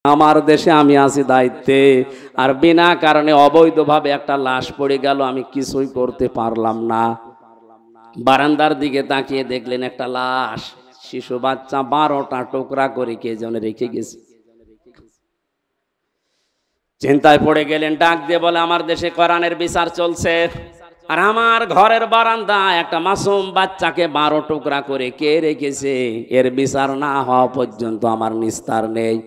আমার দেশে আমি আছি দায়িত্বে, আর বিনা কারণে অবৈধভাবে একটা লাশ পড়ে গেল, আমি কিছুই করতে পারলাম না। বারান্দার দিকে তাকিয়ে দেখলেন একটা লাশ, শিশু বাচ্চা 12টা টুকরা করে কে যেন রেখে গেছে। চিন্তায় পড়ে গেলেন, ডাক দিয়ে বলে, আমার দেশে কোরআনের বিচার চলছে, আর আমার ঘরের বারান্দায় একটা মাসুম বাচ্চাকে 12 টুকরা করে কে রেখেছে, এর বিচার না হওয়া পর্যন্ত আমার নিস্তার নেই।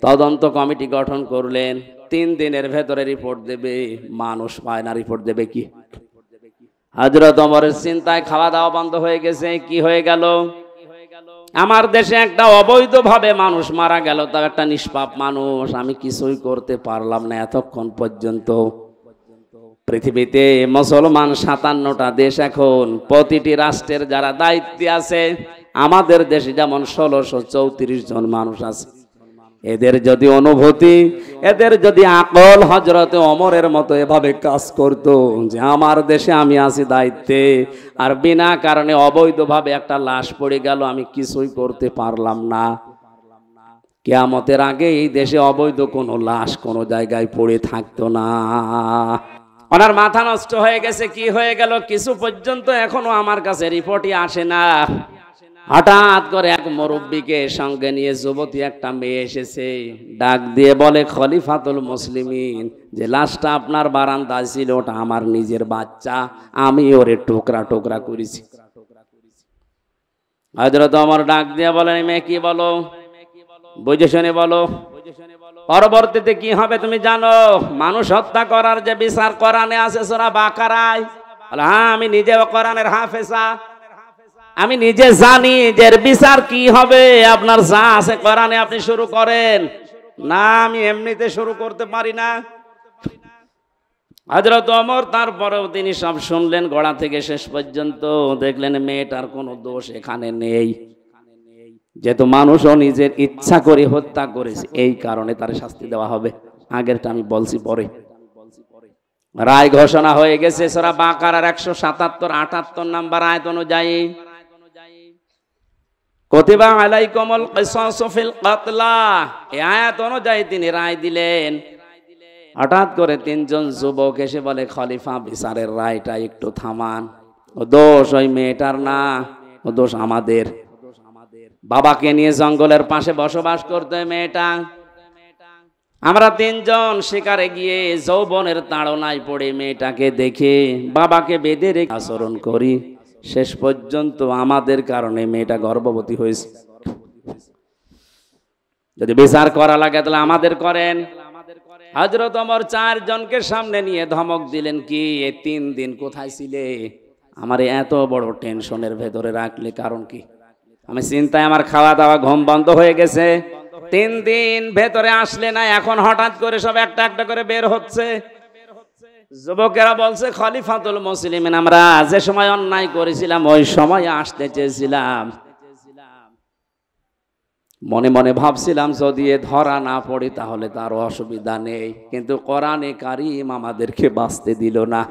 তদন্ত কমিটি গঠন করলেন, 3 দিনের ভেতরে রিপোর্ট দেবে। মানুষ পায় না, রিপোর্ট দেবে কি? হযরত ওমরের চিন্তায় খাওয়া দাওয়া বন্ধ হয়ে গেছে। কি হয়ে গেল? আমার দেশে একটা অবৈধভাবে মানুষ মারা গেল, তাও একটা নিষ্পাপ মানুষ, আমি কিছুই করতে পারলাম না এতক্ষণ পর্যন্ত। পৃথিবীতে মুসলমান 57টা দেশ, এখন প্রতিটি রাষ্ট্রের যারা দায়িত্বে আছে, আমাদের দেশে যেমন 1634 জন মানুষ আছে। এদের যদি অনুভূতি, এদের যদি আকল হযরতে ওমরের মতো এভাবে কাজ করতো যে আমার দেশে আমি আছি দায়িত্বে, আর বিনা কারণে অবৈধভাবে একটা লাশ পড়ে গেল, আমি কিছুই করতে পারলাম না, কিয়ামতের আগে এই দেশে অবৈধ কোনো লাশ কোনো জায়গায় পড়ে থাকতো না। ওনার মাথা নষ্ট হয়ে গেছে। কি হয়ে গেল? কিছু পর্যন্ত এখনো আমার কাছে রিপোর্টই আসে না। হঠাৎ করে এক মুরব্বীকে সঙ্গে নিয়ে যুবতী একটা মেয়ে এসেছে, ডাক দিয়ে বলে, খলিফাতুল মুসলিমিন, যে লাশটা আপনার বারান্দায় ছিল ওটা আমার নিজের বাচ্চা, আমি ওরে টুকরা টুকরা করেছি। হযরত ওমর ডাক দিয়ে বলেন, মেয়ে কি বলো, বুঝে শুনে বলো, পরবর্তীতে কি হবে তুমি জানো? মানুষ হত্যা করার যে বিচার কোরআনে আছে সূরা বাকারায়। হ্যাঁ, আমি নিজেও কোরআনের হাফেজা, আমি নিজে জানি যে এর বিচার কি হবে। আপনার যা আছে কোরআনে আপনি শুরু করেন না, আমি এমনিতে শুরু করতে পারি না। হযরত ওমর তারপরেও তিনি সব শুনলেন গোড়া থেকে শেষ পর্যন্ত, দেখলেন মেয়েটার কোনো দোষ এখানে নেই, যেহেতু মানুষও নিজের ইচ্ছা করে হত্যা করেছে, এই কারণে তার শাস্তি দেওয়া হবে। আগেরটা আমি বলছি পরে। রায় ঘোষণা হয়ে গেছে সূরা বাকারার 177-78 নম্বর আয়াত অনুযায়ী, কুতিবা আলাইকুমুল কিসাসু ফিল কাতলা, এই আয়াত অনুযায়ী তিনি রায় দিলেন। হঠাৎ করে 3 জন যুবক এসে বলে, খলিফা বিচারের রায়টা একটু থামান, ও দোষ ওই মেয়েটার না, ও দোষ আমাদের। বাবাকে নিয়ে জঙ্গলের পাশে বসবাস করতে মেয়েটা, আমরা 3 জন শিকারে গিয়ে যৌবনের তাড়নায় পড়ে মেয়েটাকে দেখে বাবাকে বেঁধে রেখে আচরণ করি, শেষ পর্যন্ত আমাদের কারণে মেয়েটা গর্ভবতী হয়েছে। যদি বিচার করা লাগে তাহলে আমাদের করেন। হযরত ওমর 4 জনকে সামনে নিয়ে ধমক দিলেন, কি এই 3 দিন কোথায় ছিলে? আমার এত বড় টেনশনের ভেতরে রাখলে কারণ কি? আমি চিন্তায় আমার খাওয়া দাওয়া ঘুম বন্ধ হয়ে গেছে। 3 দিন ভেতরে আসলে না, এখন হঠাৎ করে সব একটা একটা করে বের হচ্ছে। যুবকেরা বলছে, খলিফাতুল মুসলিমিন, আমরা যে সময় অন্যায় করেছিলাম ওই সময় আসতে চেয়েছিলাম, মনে মনে ভাবছিলাম যদি এ ধরা না পড়ি তাহলে তার অসুবিধা নেই, কিন্তু কোরআনে কারীম আমাদেরকে বাঁচতে দিল না।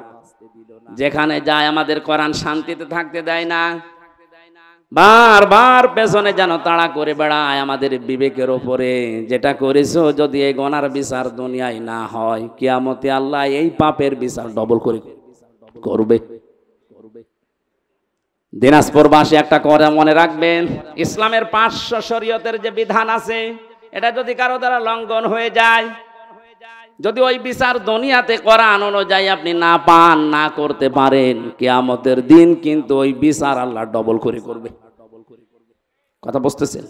যেখানে যায় আমাদের কোরআন শান্তিতে থাকতে দেয় না, বারবার পেছনে যেন তাড়া করে বেড়ায় আমাদের বিবেকের ওপরে। যেটা করেছো যদি এই গুনার বিচার দুনিয়ায় না হয়, কিয়ামতে আল্লাহ এই পাপের বিচার ডবল করে করবে। দিনাজপুরবাসী একটা কথা মনে রাখবেন, ইসলামের 500 শরীয়তের যে বিধান আছে, এটা যদি কারো দ্বারা লঙ্ঘন হয়ে যায়, যদি ওই বিচার দুনিয়াতে কোরআন অনুযায়ী আপনি না পান, না করতে পারেন, কিয়ামতের দিন কিন্তু ওই বিচার আল্লাহ ডবল করে করবে। কথা বুঝতেছেন?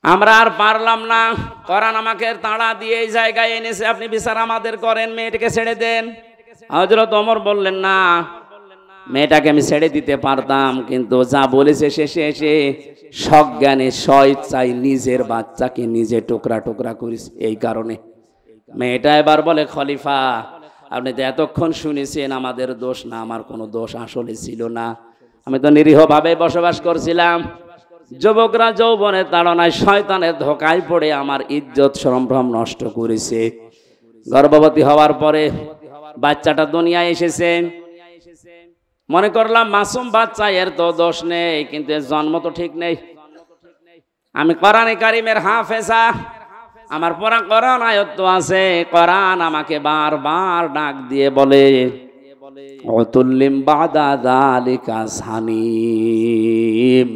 আমরা আর পারলাম না, কোরআন আমাকে তাড়া দিয়ে এই জায়গায় এনেছে, আপনি বিচার আমাদের করেন, মেয়েটাকে ছেড়ে দেন। হযরত ওমর বললেন, না, মেয়েটাকে আমি ছেড়ে দিতে পারতাম, কিন্তু যা বলেছে শেষে এসে সজ্ঞানে স্বইচ্ছায় নিজের বাচ্চাকে নিজে টুকরা টুকরা করিস, এই কারণে। মেয়েটা এবার বলে, খলিফা আপনি তো এতক্ষণ শুনেছেন আমাদের দোষ না, আমার কোনো দোষ আসলে ছিল না, আমি তো নিরীহভাবে বসবাস করছিলাম। যুবকরা যৌবনের তাড়নায় শয়তানের ধোকায় পড়ে আমার ইজ্জত সম্ভ্রম নষ্ট করেছে। গর্ভবতী হওয়ার পরে বাচ্চাটা দুনিয়ায় এসেছে, মনে করলাম মাসুম বাচ্চা, এর তো দোষ নেই, কিন্তু এর জন্ম তো ঠিক নেই। আমি কোরআনে কারিমের হাফেজা, আমার পড়া কোরআন আয়াত আছে। কোরআন আমাকে বারবার ডাক দিয়ে বলে অতুল্লিম বাদা যালিকা সানিম।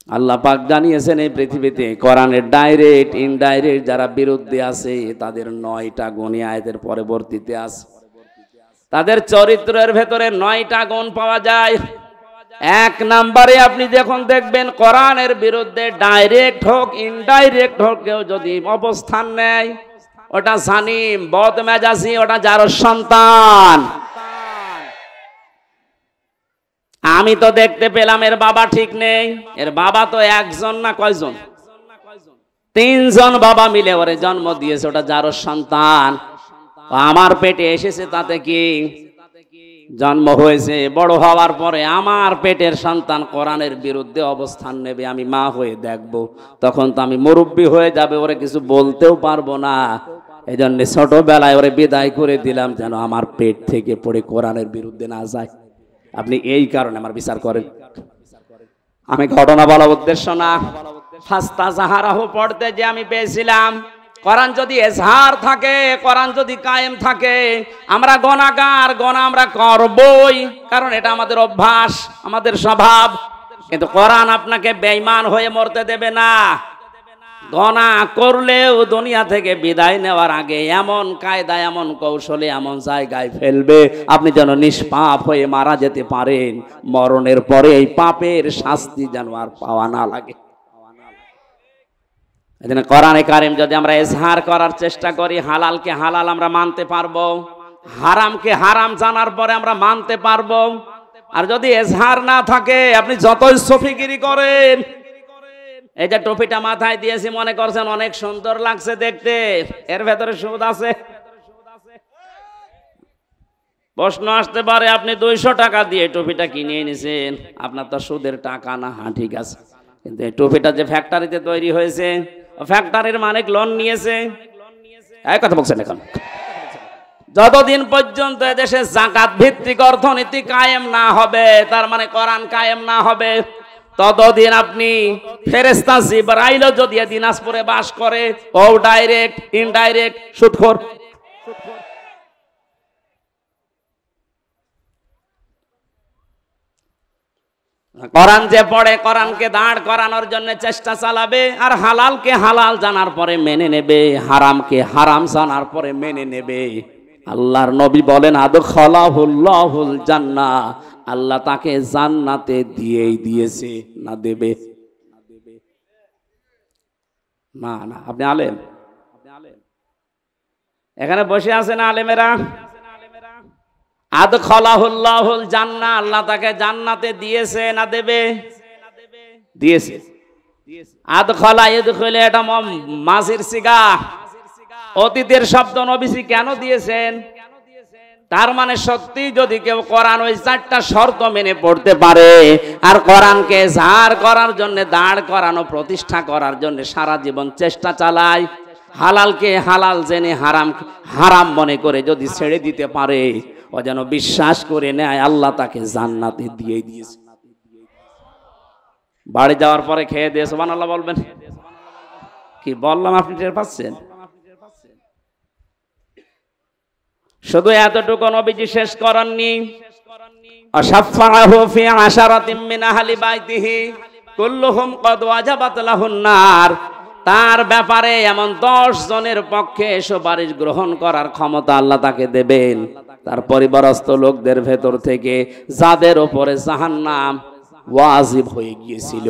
আল্লাহ পাক জানিয়েছেন এই পৃথিবীতে কোরআনের ডাইরেক্ট ইনডাইরেক্ট যারা বিরুদ্ধে আছে তাদের 9টা গুণ আয়াতের পরবর্তীতে আছে। তাদের চরিত্রের ভেতরে 9টা গুণ পাওয়া যায়। 1 নম্বরে আপনি যখন দেখবেন কোরআনের বিরুদ্ধে ডাইরেক্ট হোক ইনডাইরেক্ট হোক কেউ যদি অবস্থান নেয়, ওটা সানিম, বদমেজাজি, ওটা যার সন্তান। আমি তো দেখতে পেলাম এর বাবা ঠিক নেই। এর বাবা তো একজন না কয়জন? 3 জন বাবা মিলে ওরে জন্ম দিয়েছে। ওটা যার সন্তান। আমার পেটে এসেছে তাতে কি? জন্ম হয়েছে, বড় হওয়ার পরে আমার পেটের সন্তান কোরআনের বিরুদ্ধে অবস্থান নেবে, আমি মা হয়ে দেখব। তখন তো আমি মুরব্বী হয়ে যাবে, ওরে কিছু বলতেও পারবো না। এই জন্য ছোটবেলায় ওরে বিদায় করে দিলাম যেন আমার পেট থেকে পড়ে কোরআনের বিরুদ্ধে না যায়। আপনি এই কারণে আমার বিচার করেন। আমি ঘটনা বলা উদ্দেশ্য না। ফাস্তা জাহারাহু পড়তে যে আমি পেয়েছিলাম, কোরআন যদি এজহার থাকে, কোরআন যদি কায়েম থাকে, আমরা গুনাহগার, গুনাহ আমরা করবই, কারণ এটা আমাদের অভ্যাস, আমাদের স্বভাব। কিন্তু কোরআন আপনাকে বেঈমান হয়ে মরতে দেবে না। গুনাহ করলেও দুনিয়া থেকে বিদায় নেওয়ার আগে এমন কায়দা, এমন কৌশলে, এমন জায়গায় ফেলবে আপনি যেন নিষ্পাপ হয়ে মারা যেতে পারেন। মরণের পরে এই পাপের শাস্তি যেন আর পাওয়া না লাগে। এজন্য কোরআনে কারিম যদি আমরা ইজহার করার চেষ্টা করি, হালালকে হালাল আমরা মানতে পারবো, হারামকে হারাম জানার পরে আমরা মানতে পারবো। আর যদি ইজহার না থাকে, আপনি যতই সফিগিরি করেন, এই যে টুপিটা মাথায় দিয়েছি মনে করছেন অনেক সুন্দর লাগছে দেখতে, এর ভেতরে সুদ আছে। প্রশ্ন আসতে পারে আপনি 200 টাকা দিয়ে টুপিটা কিনে এনেছেন, আপনার তো সুদের টাকা না। হ্যাঁ ঠিক আছে, কিন্তু এই টুপিটা যে ফ্যাক্টরিতে তৈরি হয়েছে, ফ্যাক্টরির মালিক লোন নিয়েছে। এই কথা বলছেন এখন। যতদিন পর্যন্ত এদেশে যাকাত ভিত্তিক অর্থনীতি কায়েম না হবে, তার মানে কোরআন কায়েম না হবে, ততদিন আপনি ফেরেশতা জিবরাইল যদি দিনাজপুরে বাস করে, ও ডাইরেক্ট ইনডাইরেক্ট সুদখোর। কোরআন যে পড়ে, কোরআনকে দাঁড় করানোর জন্য চেষ্টা চালাবে, আর হালালকে হালাল জানার পরে মেনে নেবে, হারামকে হারাম জানার পরে মেনে নেবে। আল্লাহর নবী বলেন আদখালাহুল্লাহুল জান্নাহ, আল্লাহ তাকে জান্নাতে দিয়েই দিয়েছে, না দেবে না। না আপনি আলেম, এখানে বসে আছেন আলেমেরা। আদখালাহুল্লাহুল জান্নাহ, আল্লাহ তাকে জান্নাতে দিয়েছে না দেবে? দিয়েছে। আদখালা ইদখুল, এটা মাজির সিগা, অতীতের শব্দ। নবীজি কেন দিয়েছেন? তার মানে সত্যি যদি কেউ কোরআন ওই 4টা শর্ত মেনে পড়তে পারে, আর কোরআনকে জার করার জন্য, দাঁড় করানো, প্রতিষ্ঠা করার জন্য সারা জীবন চেষ্টা চালায়, হালালকে হালাল জেনে হারাম হারাম মনে করে যদি ছেড়ে দিতে পারে, ও যেন বিশ্বাস করে নেয় আল্লাহ তাকে জান্নাতে দিয়ে দিয়েছে। বাড়ি যাওয়ার পরে খেয়ে দিয়ে সুবহানাল্লাহ বলবেন। কি বললাম আপনি টের পাচ্ছেন? শুধু এতটুকু নবীজি শেষ করেননি, আশাফাহু ফি আশারাতিন মিন আহলি বাইতিহি কুল্লুহুম ক্বাদ ওয়াজাবাত লাহুন নার। তার ব্যাপারে এমন 10 জনের পক্ষে সুপারিশ গ্রহণ করার ক্ষমতা আল্লাহ তাকে দেবেন, তার পরিবারস্থ লোকদের ভেতর থেকে যাদের উপরে জাহান্নাম ওয়াজিব হয়ে গিয়েছিল।